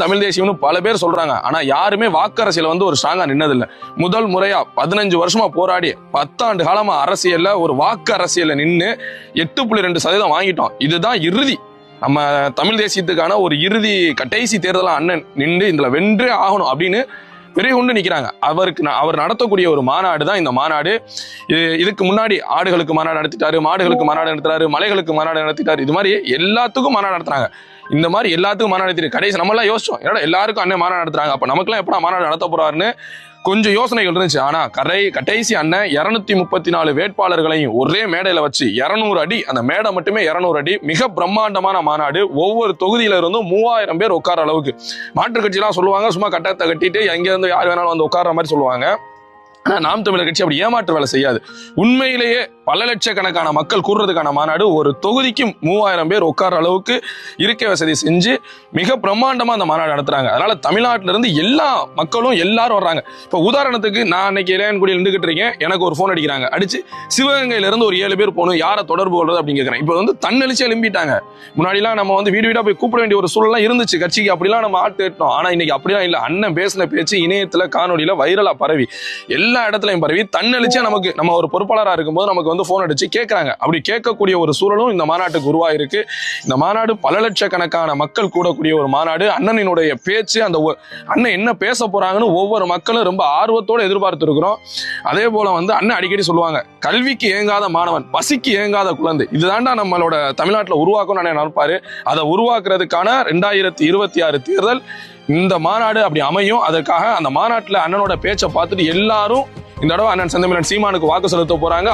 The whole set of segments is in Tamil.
தமிழ் தேசியம்னு பல பேர் சொல்றாங்க. ஆனா யாருமே வாக்கரசியல ஒரு ஸ்ட்ராங்கா நின்னதில்லை. முதல் முறையா 15 வருஷமா போராடி 10 ஆண்டு காலமா அரசியல்ல ஒரு வாக்கு அரசியல்ல நின்று 8.2% வாங்கிட்டோம். இதுதான் இறுதி, நம்ம தமிழ் தேசியத்துக்கான ஒரு இறுதி கடைசி தேர்தல் அண்ணன் நின்று இதுல வென்றே ஆகணும் அப்படின்னு பெரிய கொண்டு நிக்கிறாங்க. அவர் நடத்தக்கூடிய ஒரு மாநாடு தான் இந்த மாநாடு. இதுக்கு முன்னாடி ஆடுகளுக்கு மாநாடு நடத்திட்டாரு, மாடுகளுக்கு மாநாடு நடத்துறாரு, மலைகளுக்கு மாநாடு நடத்திட்டாரு. இது மாதிரி எல்லாத்துக்கும் மாநாடு நடத்துறாங்க. இந்த மாதிரி எல்லாத்துக்கும் மாநாடு நடத்தி கடைசி நம்ம எல்லாம் யோசிச்சோம், ஏன்னா எல்லாருக்கும் அண்ணன் மாநாடு நடத்துறாங்க, அப்ப நமக்குலாம் எப்படா மாநாடு நடத்த போறாருன்னு கொஞ்சம் யோசனைகள் இருந்துச்சு. ஆனா கடைசி அண்ணன் 234 வேட்பாளர்களையும் ஒரே மேடையில வச்சு 200 அடி, அந்த மேடை மட்டுமே 200 அடி, மிக பிரம்மாண்டமான மாநாடு. ஒவ்வொரு தொகுதியில இருந்தும் 3000 பேர் உட்கார அளவுக்கு. மாற்றுக் கட்சி எல்லாம் சொல்லுவாங்க சும்மா கட்டத்தை கட்டிட்டு எங்க இருந்து யார் வேணாலும் வந்து உட்கார்ற மாதிரி சொல்லுவாங்க. நாம் தமிழர் கட்சி அப்படி ஏமாற்று வேலை செய்யாது. உண்மையிலேயே பல லட்சக்கணக்கான மக்கள் கூடுறதுக்கான மாநாடு. ஒரு தொகுதிக்கு 3000 பேர் உட்கார அளவுக்கு இருக்கை வசதி செஞ்சு மிக பிரம்மாண்டமா அந்த மாநாடு நடத்துறாங்க. அதனால தமிழ்நாட்டில இருந்து எல்லா மக்களும் எல்லாரும் வர்றாங்க. இப்ப உதாரணத்துக்கு நான் இன்னைக்கு இளையன்குடியில் நின்றுகிட்டு இருக்கேன், எனக்கு ஒரு போன் அடிக்கிறாங்க, அடிச்சு சிவகங்கையில இருந்து ஒரு 7 பேர் போகணும், யாரை தொடர்பு கொள்றது அப்படின்னு கேட்கிறேன். இப்ப தன்னெழுச்சி எழும்பிட்டாங்க. முன்னாடிலாம் நம்ம வீடு வீடா போய் கூப்பிட வேண்டிய ஒரு சூழலாம் இருந்துச்சு கட்சிக்கு, அப்படிலாம் நம்ம ஆட்டு ஏற்றோம். ஆனா இன்னைக்கு அப்படிலாம் இல்லை. அண்ணன் பேசின பேச்சு இணையத்துல காணொலியில வைரலா பரவி எல்லா இடத்துலயும் பரவி தன்னெழுச்சியா நம்ம ஒரு பொறுப்பாளராக இருக்கும்போது நமக்கு போன் அடிச்சு கேட்கறாங்க. அப்படி கேட்கக்கூடிய ஒரு சூழலும் இந்த மாநாட்டுக்கு உருவாயிருக்கு. இந்த மாநாடு பல லட்சக்கணக்கான மக்கள் கூடக்கூடிய ஒரு மாநாடு. அண்ணனினுடைய பேச்சு, அந்த அண்ணன் என்ன பேச போறாங்கன்னு ஒவ்வொரு மக்களும் ரொம்ப ஆர்வத்தோடு எதிர்பார்த்து இருக்கிறோம். அதே போல அண்ணன் அடிக்கடி சொல்லுவாங்க, கல்விக்கு ஏங்காத மாணவன் பசிக்கு ஏங்காத குழந்தை. இதுதான்டா நம்மளோட தமிழ்நாட்டில் உருவாக்கும் நினைப்பாரு. அதை உருவாக்குறதுக்கான 2026 தேர்தல் இந்த மாநாடு அப்படி அமையும். அதற்காக அந்த மாநாட்டில் அண்ணனோட பேச்சை பார்த்துட்டு எல்லாரும் இந்த தடவை அண்ணன் செந்தமிழன் சீமானுக்கு வாக்கு செலுத்த போறாங்க.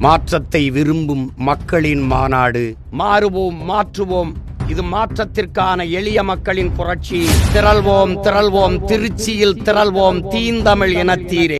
மாற்றத்தை விரும்பும் மக்களின் மாநாடு. மாறுவோம், மாற்றுவோம். இது மாற்றத்திற்கான எளிய மக்களின் புரட்சி. திரள்வோம், திரள்வோம், திருச்சியில் திரள்வோம், தீந்தமிழ் இனத்தீரே.